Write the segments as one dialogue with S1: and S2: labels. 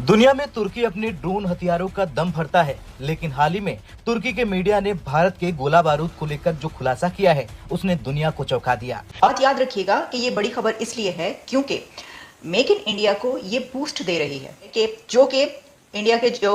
S1: दुनिया में तुर्की अपने ड्रोन हथियारों का दम भरता है, लेकिन हाल ही में तुर्की के मीडिया ने भारत के गोला बारूद को लेकर जो खुलासा किया है उसने दुनिया को चौंका दिया।
S2: बात याद रखिएगा कि ये बड़ी खबर इसलिए है क्योंकि मेक इन इंडिया को ये बूस्ट दे रही है कि इंडिया के जो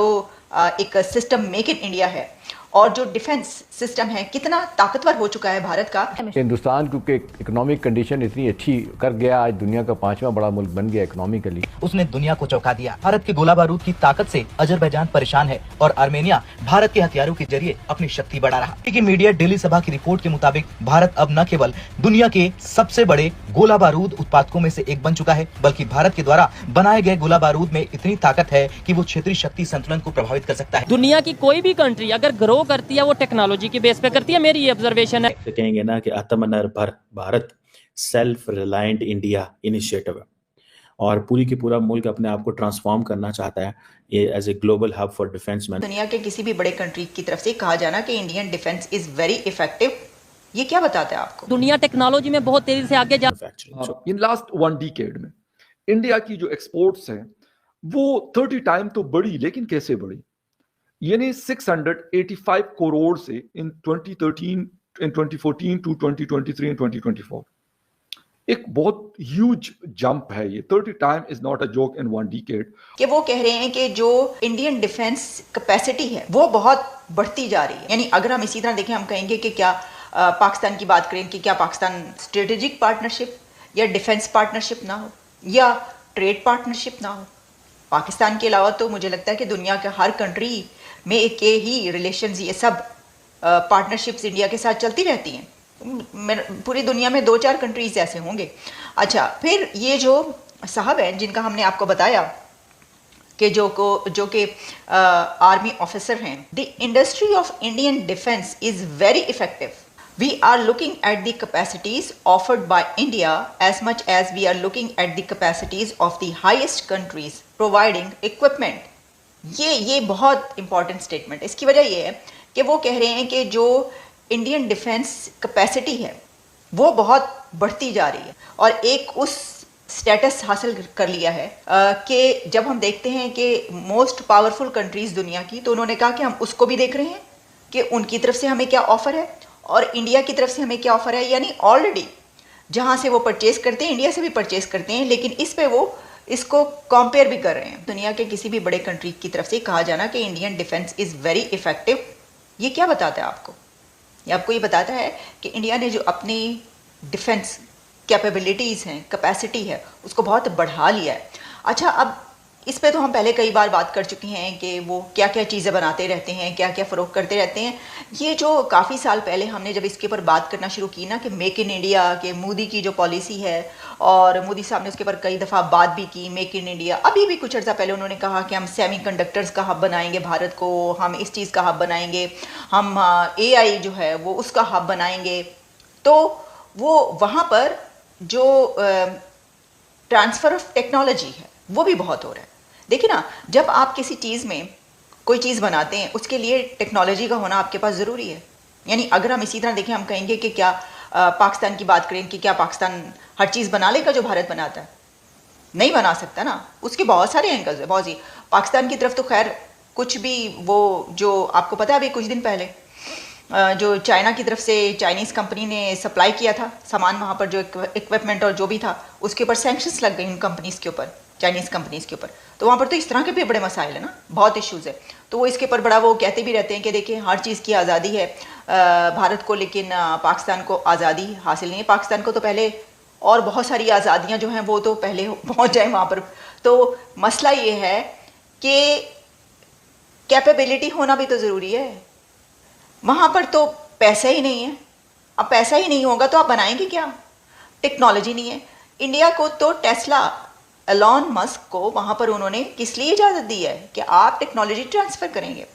S2: एक सिस्टम मेक इन इंडिया है और जो डिफेंस सिस्टम है कितना ताकतवर हो चुका है भारत का।
S3: हिंदुस्तान क्योंकि इकोनॉमिक कंडीशन इतनी अच्छी कर गया, आज दुनिया का 5वां बड़ा मुल्क बन गया इकोनॉमिकली।
S1: उसने दुनिया को चौंका दिया। भारत के गोला बारूद की ताकत से अजरबैजान परेशान है और आर्मेनिया भारत के हथियारों के जरिए अपनी शक्ति बढ़ा रहा। लेकिन मीडिया डेली सभा की रिपोर्ट के मुताबिक भारत अब न केवल दुनिया के सबसे बड़े गोला बारूद उत्पादकों में से एक बन चुका है, बल्कि भारत के द्वारा बनाए गए गोला बारूद में इतनी ताकत है कि वो क्षेत्रीय शक्ति संतुलन को प्रभावित कर सकता है।
S4: दुनिया की कोई भी कंट्री अगर ग्रो करती है वो टेक्नोलॉजी की बेस पे करती है। मेरी ये ऑब्जर्वेशन है।
S5: तो कहेंगे ना कि आत्मनिर्भर Bharat self reliant India initiative है और पूरी की पूरा मुल्क अपने आप को ट्रांसफॉर्म करना चाहता है ये as a global hub for defence में।
S2: दुनिया के किसी भी बड़े कंट्री की तरफ से कहा जाना कि Indian defence is very effective, ये क्या बताता है आपको?
S4: दुनिया टेक्नोलॉजी में बहुत तेजी से आगे जा
S6: इन लास्ट 1 डिकेड में इंडिया की जो एक्सपोर्ट्स हैं वो 30 टाइम तो बढ़ी, लेकिन कैसे बढ़ी? यानी 685 करोड़ से इन 2014 टू 2023 एंड 2024 एक बहुत ह्यूज जंप है। ये 30 time is not a joke in 1 decade.
S2: कि वो कह रहे हैं कि जो इंडियन डिफेंस कैपेसिटी है वो बहुत बढ़ती जा रही है। यानी अगर हम इसी तरह देखें, हम कहेंगे कि क्या पाकिस्तान की बात करें कि क्या पाकिस्तान स्ट्रेटेजिक पार्टनरशिप या डिफेंस पार्टनरशिप ना हो या ट्रेड पार्टनरशिप ना हो। पाकिस्तान के अलावा तो मुझे लगता है कि दुनिया के हर कंट्री में के ही रिलेशंस ये सब पार्टनरशिप्स इंडिया के साथ चलती रहती हैं। पूरी दुनिया में 2-4 कंट्रीज ऐसे होंगे। अच्छा, फिर ये जो साहब हैं जिनका हमने आपको बताया कि जो कि आर्मी ऑफिसर हैं, the industry of Indian defence is very effective. We are looking at the capacities offered by India as much as we are looking at the capacities of the highest countries providing equipment. ये बहुत important statement. इसकी वजह ये है कि वो कह रहे हैं कि जो इंडियन डिफेंस कैपेसिटी है वो बहुत बढ़ती जा रही है और एक उस स्टेटस हासिल कर लिया है कि जब हम देखते हैं कि मोस्ट पावरफुल कंट्रीज दुनिया की, तो उन्होंने कहा कि हम उसको भी देख रहे हैं कि उनकी तरफ से हमें क्या ऑफर है और इंडिया की तरफ से हमें क्या ऑफर है। यानी ऑलरेडी जहां से वो परचेज करते हैं, इंडिया से भी परचेज करते हैं, लेकिन इस पे वो इसको कंपेयर भी कर रहे हैं। दुनिया के किसी भी बड़े कंट्री की तरफ से कहा जाना कि Indian defence is very effective, ये क्या बताता है आपको? ये आपको ये बताता है कि इंडिया ने जो अपनी डिफेंस कैपेबिलिटीज़ हैं, कैपेसिटी है, उसको बहुत बढ़ा लिया है। अच्छा, अब इस पे तो हम पहले कई बार बात कर चुके हैं कि वो क्या क्या चीज़ें बनाते रहते हैं, क्या क्या फ़रोग करते रहते हैं। ये जो काफ़ी साल पहले हमने जब इसके ऊपर बात करना शुरू की ना कि मेक इन इंडिया के मोदी की जो पॉलिसी है, और मोदी साहब ने उसके ऊपर कई दफ़ा बात भी की मेक इन इंडिया। अभी भी कुछ अर्सा पहले उन्होंने कहा कि हम सेमीकंडक्टर्स का हब बनाएंगे भारत को, हम इस चीज़ का हब बनाएंगे, हम AI जो है वो उसका हब बनाएंगे। तो वो वहाँ पर जो ट्रांसफ़र ऑफ टेक्नोलॉजी है वो भी बहुत हो रहा है। देखिए ना, जब आप किसी चीज़ में कोई चीज़ बनाते हैं उसके लिए टेक्नोलॉजी का होना आपके पास ज़रूरी है। यानी अगर हम इसी तरह देखें, हम कहेंगे कि क्या पाकिस्तान की बात करें कि क्या पाकिस्तान हर चीज़ बना लेगा जो भारत बनाता है? नहीं बना सकता ना। उसके बहुत सारे एंगल्स है, बहुत ही। पाकिस्तान की तरफ तो खैर कुछ भी, वो जो आपको पता है अभी कुछ दिन पहले जो चाइना की तरफ से चाइनीज़ कंपनी ने सप्लाई किया था सामान, वहाँ पर जो इक्विपमेंट और जो भी था उसके ऊपर सैंक्शंस लग गई उन कंपनीज़ के ऊपर, चाइनीज़ कंपनीज़ के ऊपर। तो वहाँ पर तो इस तरह के भी बड़े मसाइल है ना, बहुत इश्यूज़ है। तो वो इसके ऊपर बड़ा वो कहते भी रहते हैं कि देखिए हर चीज़ की आज़ादी है भारत को, लेकिन पाकिस्तान को आज़ादी हासिल नहीं है। पाकिस्तान को तो पहले और बहुत सारी आज़ादियाँ जो हैं वो तो पहले पहुँच जाए वहाँ पर। तो मसला ये है कि कैपेबिलिटी होना भी तो ज़रूरी है। वहाँ पर तो पैसा ही नहीं है। अब पैसा ही नहीं होगा तो आप बनाएंगे क्या? टेक्नोलॉजी नहीं है। इंडिया को तो टेस्ला, एलॉन मस्क को वहाँ पर उन्होंने किस लिए इजाज़त दी है कि आप टेक्नोलॉजी ट्रांसफ़र करेंगे।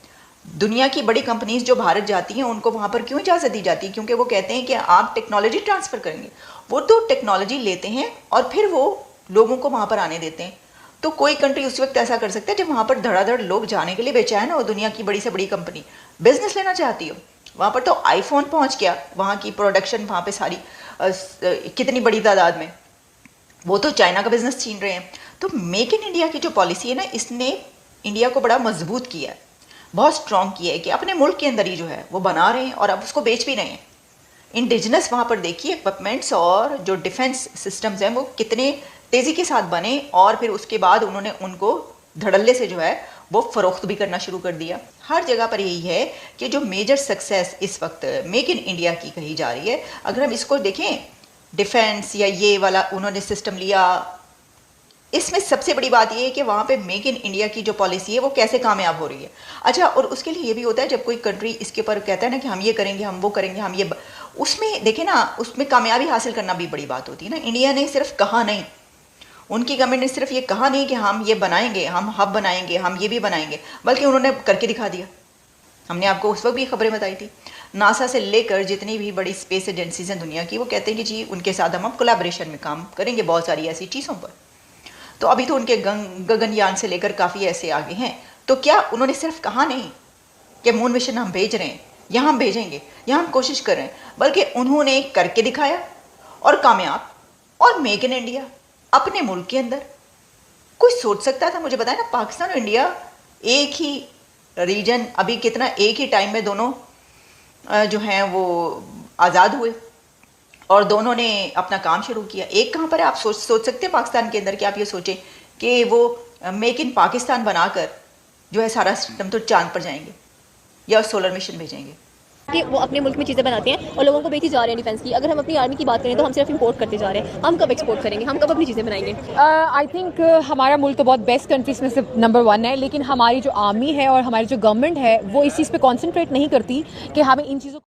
S2: दुनिया की बड़ी कंपनीज जो भारत जाती हैं उनको वहाँ पर क्यों इजाज़त दी जाती है? क्योंकि वो कहते हैं कि आप टेक्नोलॉजी ट्रांसफ़र करेंगे। वो तो टेक्नोलॉजी लेते हैं और फिर वो लोगों को वहाँ पर आने देते हैं। तो कोई कंट्री उस वक्त ऐसा कर सकता है जब वहाँ पर धड़ाधड़ लोग जाने के लिए बेचैन हो। दुनिया की बड़ी से बड़ी कंपनी बिजनेस लेना चाहती हो, वहाँ पर तो आईफोन पहुँच गया, वहाँ की प्रोडक्शन वहाँ पे सारी कितनी बड़ी तादाद में, वो तो चाइना का बिजनेस छीन रहे हैं। तो मेक इन इंडिया की जो पॉलिसी है ना, इसने इंडिया को बड़ा मजबूत किया है, बहुत स्ट्रॉन्ग किया है कि अपने मुल्क के अंदर ही जो है वो बना रहे हैं और अब उसको बेच भी रहे हैं। इंडिजिनस वहाँ पर देखिए इक्विपमेंट्स और जो डिफेंस सिस्टम्स हैं वो कितने तेज़ी के साथ बने, और फिर उसके बाद उन्होंने उनको धड़ल्ले से जो है वो फ़रोख्त भी करना शुरू कर दिया। हर जगह पर यही है कि जो मेजर सक्सेस इस वक्त मेक इन इंडिया की कही जा रही है, अगर हम इसको देखें डिफेंस या ये वाला उन्होंने सिस्टम लिया, इसमें सबसे बड़ी बात ये है कि वहाँ पे मेक इन इंडिया की जो पॉलिसी है वो कैसे कामयाब हो रही है। अच्छा, और उसके लिए ये भी होता है जब कोई कंट्री इसके ऊपर कहता है ना कि हम ये करेंगे, हम वो करेंगे, हम ये उसमें देखें ना, उसमें कामयाबी हासिल करना भी बड़ी बात होती है ना। इंडिया ने सिर्फ कहा नहीं, उनकी गवर्नमेंट ने सिर्फ ये कहा नहीं कि हम ये बनाएंगे, हम हब बनाएंगे, हम ये भी बनाएंगे, बल्कि उन्होंने करके दिखा दिया। हमने आपको उस वक्त भी खबरें बताई थी, नासा से लेकर जितनी भी बड़ी स्पेस एजेंसीज हैं दुनिया की, वो कहते हैं कि जी उनके साथ हम कोलैबोरेशन में काम करेंगे बहुत सारी ऐसी चीज़ों पर। तो अभी तो उनके गगनयान से लेकर काफ़ी ऐसे आगे हैं। तो क्या उन्होंने सिर्फ कहा नहीं कि मून मिशन हम भेज रहे हैं, यहाँ हम भेजेंगे, यहाँ हम कोशिश कर रहे हैं, बल्कि उन्होंने करके दिखाया और कामयाब। और मेक इन इंडिया अपने मुल्क के अंदर, कोई सोच सकता था? मुझे बताया ना, पाकिस्तान और इंडिया एक ही रीजन, अभी कितना एक ही टाइम में दोनों जो हैं वो आज़ाद हुए और दोनों ने अपना काम शुरू किया। एक कहाँ पर है? आप सोच सकते हैं पाकिस्तान के अंदर कि आप ये सोचें कि वो मेक इन पाकिस्तान बनाकर जो है सारा सिस्टम तो चांद पर जाएंगे या सोलर मिशन भेजेंगे
S7: कि वो अपने मुल्क में चीज़ें बनाते हैं और लोगों को बेची जा रहे हैं डिफेंस की। अगर हम अपनी आर्मी की बात करें तो हम सिर्फ इंपोर्ट करते जा रहे हैं। हम कब एक्सपोर्ट करेंगे? हम कब अपनी चीज़ें बनाएंगे?
S8: आई थिंक हमारा मुल्क तो बहुत बेस्ट कंट्रीज में से नंबर 1 है, लेकिन हमारी जो आर्मी है और हमारी जो गवर्नमेंट है वो इस चीज़ पे कॉन्सेंट्रेट नहीं करती कि हमें इन चीज़ों